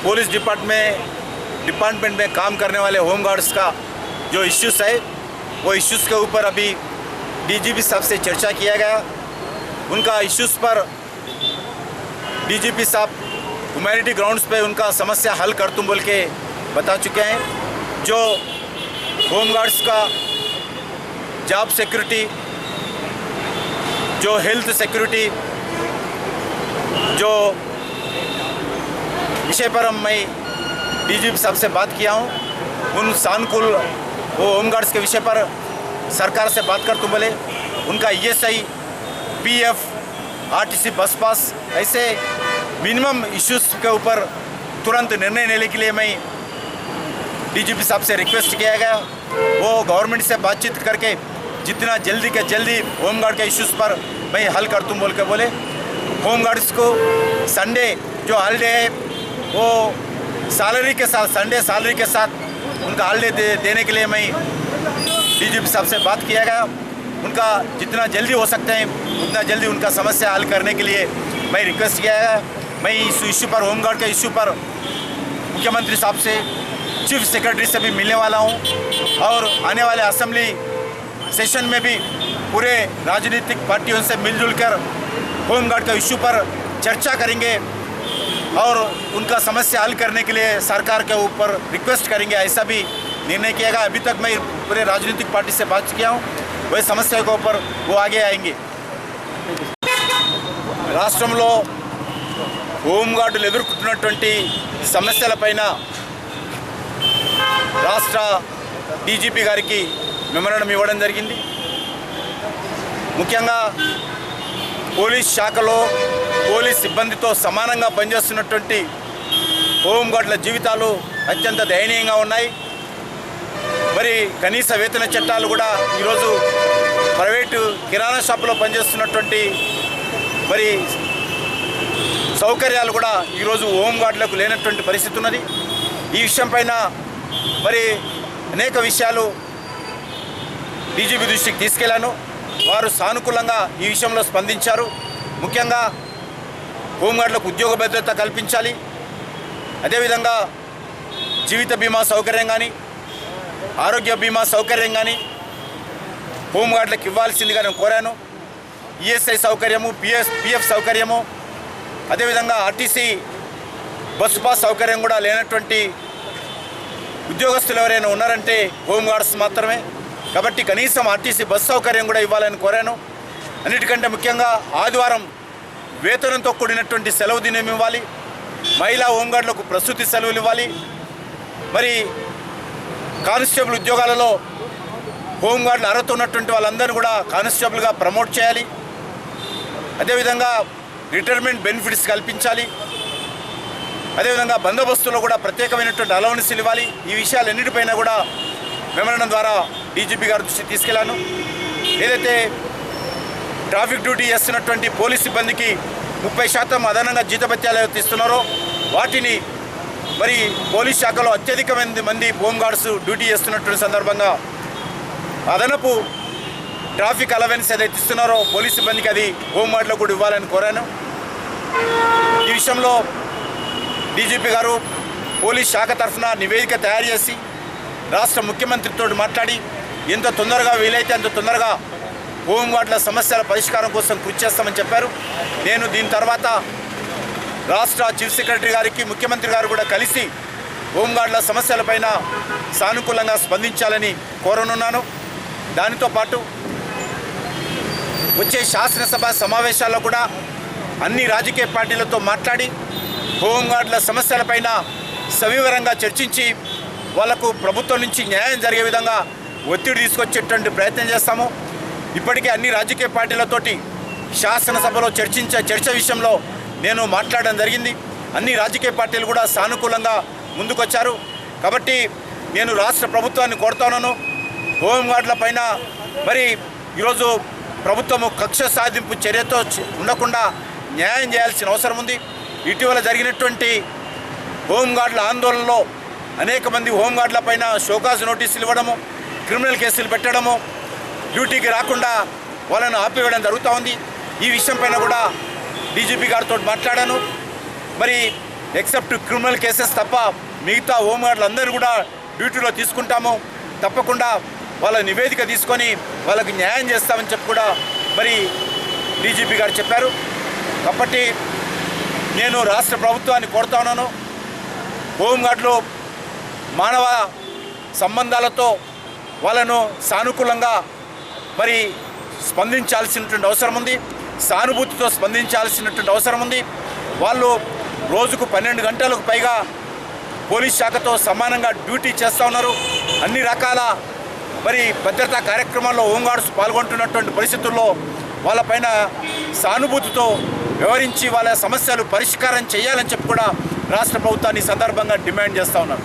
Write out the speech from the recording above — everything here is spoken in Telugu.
पुलिस डिपार्टमेंट में काम करने वाले होमगार्ड्स का जो इश्यूज़ है वो इश्यूज़ के ऊपर अभी डीजीपी साहब से चर्चा किया गया। उनका इश्यूज़ पर डीजीपी साहब ह्यूमैनिटी ग्राउंड्स पे उनका समस्या हल कर तुम बोल के बता चुके हैं। जो होमगार्ड्स का जॉब सिक्योरिटी, जो हेल्थ सिक्योरिटी, जो विषय पर मैं डीजीपी साहब से बात किया हूँ, उन सानुकूल वो होमगार्ड्स के विषय पर सरकार से बात कर तुम बोले उनका ESI, PF, RTC बस पास ऐसे मिनिमम इश्यूज़ के ऊपर तुरंत निर्णय लेने के लिए मैं डीजीपी साहब से रिक्वेस्ट किया गया। वो गवर्नमेंट से बातचीत करके जितना जल्दी के जल्दी होमगार्ड के इश्यूज़ पर मैं हल कर तुम बोल के बोले। होमगार्ड्स को संडे जो हॉलीडे है वो सैलरी के साथ, संडे सैलरी के साथ उनका हॉलीडे देने के लिए मैं डीजीपी साहब से बात किया गया। उनका जितना जल्दी हो सकते हैं उतना जल्दी उनका समस्या हल करने के लिए मैं रिक्वेस्ट किया गया। मैं इस इश्यू पर, होमगार्ड के इश्यू पर मुख्यमंत्री साहब से, चीफ सेक्रेटरी से भी मिलने वाला हूं और आने वाले असेंबली सेशन में भी पूरे राजनीतिक पार्टियों से मिलजुल कर होमगार्ड के इश्यू पर चर्चा करेंगे और उनका समस्या हल करने के लिए सरकार के ऊपर रिक्वेस्ट करेंगे, ऐसा भी निर्णय किया गया। अभी तक मैं पूरे राजनीतिक पार्टी से बात किया हूँ, वही समस्या के ऊपर वो आगे आएंगे। రాష్ట్రంలో హోంగార్డులు ఎదుర్కొంటున్నటువంటి సమస్యలపైన రాష్ట్ర డీజీపీ గారికి మెమోరాండం ఇవ్వడం జరిగింది। ముఖ్యంగా పోలీస్ శాఖలో పోలీస్ సిబ్బందితో సమానంగా పనిచేస్తున్నటువంటి హోంగార్డుల జీవితాలు అత్యంత దయనీయంగా ఉన్నాయి। మరి కనీస వేతన చట్టాలు కూడా ఈరోజు ప్రైవేటు కిరాణా షాపులో పనిచేస్తున్నటువంటి మరి సౌకర్యాలు కూడా ఈరోజు హోంగార్డులకు లేనటువంటి పరిస్థితి ఉన్నది। ఈ విషయం పైన మరి అనేక విషయాలు డీజీపీ దృష్టికి తీసుకెళ్లాను, వారు సానుకూలంగా ఈ విషయంలో స్పందించారు। ముఖ్యంగా హోంగార్డులకు ఉద్యోగ భద్రత కల్పించాలి, అదేవిధంగా జీవిత బీమా సౌకర్యం కానీ, ఆరోగ్య బీమా సౌకర్యం కానీ హోంగార్డులకు ఇవ్వాల్సిందిగా నేను కోరాను। ESI సౌకర్యము, PF సౌకర్యము, అదేవిధంగా RTC బస్సు పాస్ సౌకర్యం కూడా లేనటువంటి ఉద్యోగస్తులు ఎవరైనా ఉన్నారంటే హోంగార్డ్స్ మాత్రమే। కాబట్టి కనీసం RTC బస్సు సౌకర్యం కూడా ఇవ్వాలని కోరాను। అన్నిటికంటే ముఖ్యంగా ఆదివారం వేతనంతో కూడినటువంటి సెలవు దినం ఇవ్వాలి, మహిళా హోంగార్డులకు ప్రసూతి సెలవులు ఇవ్వాలి। మరి కానిస్టేబుల్ ఉద్యోగాలలో హోంగార్డులు అర్హత ఉన్నటువంటి వాళ్ళందరినీ కూడా కానిస్టేబుల్గా ప్రమోట్ చేయాలి, అదేవిధంగా రిటైర్మెంట్ బెనిఫిట్స్ కల్పించాలి, అదేవిధంగా బందోబస్తులో కూడా ప్రత్యేకమైనటువంటి అలవెన్స్లు ఇవ్వాలి। ఈ విషయాలన్నిటిపైన కూడా మెమోరాండం ద్వారా డీజీపీ గారి దృష్టికి తీసుకెళ్లాను। ఏదైతే ట్రాఫిక్ డ్యూటీ చేస్తున్నటువంటి పోలీస్ సిబ్బందికి 30% అదనంగా జీతభత్యాలు ఇస్తున్నారో వాటిని మరి పోలీస్ శాఖలో అత్యధికమైన మంది హోంగార్డ్స్ డ్యూటీ చేస్తున్నటువంటి సందర్భంగా అదనపు ట్రాఫిక్ అలవెన్స్ ఏదైతే ఇస్తున్నారో పోలీస్ సిబ్బందికి అది హోంగార్డులో కూడా ఇవ్వాలని కోరాను। ఈ విషయంలో డీజీపీ గారు పోలీస్ శాఖ తరఫున నివేదిక తయారు చేసి రాష్ట్ర ముఖ్యమంత్రితో మాట్లాడి ఎంత తొందరగా వీలైతే అంత తొందరగా హోంగార్డుల సమస్యల పరిష్కారం కోసం కృషి చేస్తామని చెప్పారు। నేను దీని తర్వాత రాష్ట్ర చీఫ్ సెక్రటరీ గారికి, ముఖ్యమంత్రి గారు కూడా కలిసి హోంగార్డుల సమస్యలపైన సానుకూలంగా స్పందించాలని కోరనున్నాను। దానితో పాటు వచ్చే శాసనసభ సమావేశాల్లో కూడా అన్ని రాజకీయ పార్టీలతో మాట్లాడి హోంగార్డుల సమస్యలపైన సవివరంగా చర్చించి వాళ్లకు ప్రభుత్వం నుంచి న్యాయం జరిగే విధంగా ఒత్తిడి తీసుకొచ్చేటువంటి ప్రయత్నం చేస్తాము। ఇప్పటికే అన్ని రాజకీయ పార్టీలతోటి శాసనసభలో చర్చ విషయంలో నేను మాట్లాడడం జరిగింది। అన్ని రాజకీయ పార్టీలు కూడా సానుకూలంగా ముందుకొచ్చారు। కాబట్టి నేను రాష్ట్ర ప్రభుత్వాన్ని కోరుతున్నాను, హోంగార్డుల పైన మరి ఈరోజు ప్రభుత్వము కక్ష సాధింపు చర్యతో ఉండకుండా న్యాయం చేయాల్సిన అవసరం ఉంది। ఇటీవల జరిగినటువంటి హోంగార్డుల ఆందోళనలో అనేక మంది హోంగార్డుల పైన షోకాజ్ నోటీసులు ఇవ్వడము, క్రిమినల్ కేసులు పెట్టడము, డ్యూటీకి రాకుండా వాళ్ళను ఆపివేయడం జరుగుతూ ఉంది। ఈ విషయం పైన కూడా డీజీపీ గారితో మాట్లాడాను। మరి ఎక్సెప్ట్ క్రిమినల్ కేసెస్ తప్ప మిగతా హోంగార్డులు అందరూ కూడా డ్యూటీలో తీసుకుంటాము, తప్పకుండా వాళ్ళ నివేదిక తీసుకొని వాళ్ళకి న్యాయం చేస్తామని చెప్పి కూడా మరి డీజీపీ గారు చెప్పారు. కాబట్టి నేను రాష్ట్ర ప్రభుత్వాన్ని కోరుతా ఉన్నాను, హోంగార్డులు మానవ సంబంధాలతో వాళ్ళను సానుకూలంగా మరి స్పందించాల్సినటువంటి అవసరం ఉంది, సానుభూతితో స్పందించాల్సినటువంటి అవసరం ఉంది. వాళ్ళు రోజుకు 12 గంటలకు పైగా పోలీస్ శాఖతో సమానంగా డ్యూటీ చేస్తూ ఉన్నారు. అన్ని రకాల మరి భద్రతా కార్యక్రమాల్లో హోంగార్డ్స్ పాల్గొంటున్నటువంటి పరిస్థితుల్లో వాళ్ళపైన సానుభూతితో వ్యవహరించి వాళ్ళ సమస్యలు పరిష్కారం చేయాలని చెప్పి కూడా రాష్ట్ర ప్రభుత్వాన్ని సందర్భంగా డిమాండ్ చేస్తూ ఉన్నారు.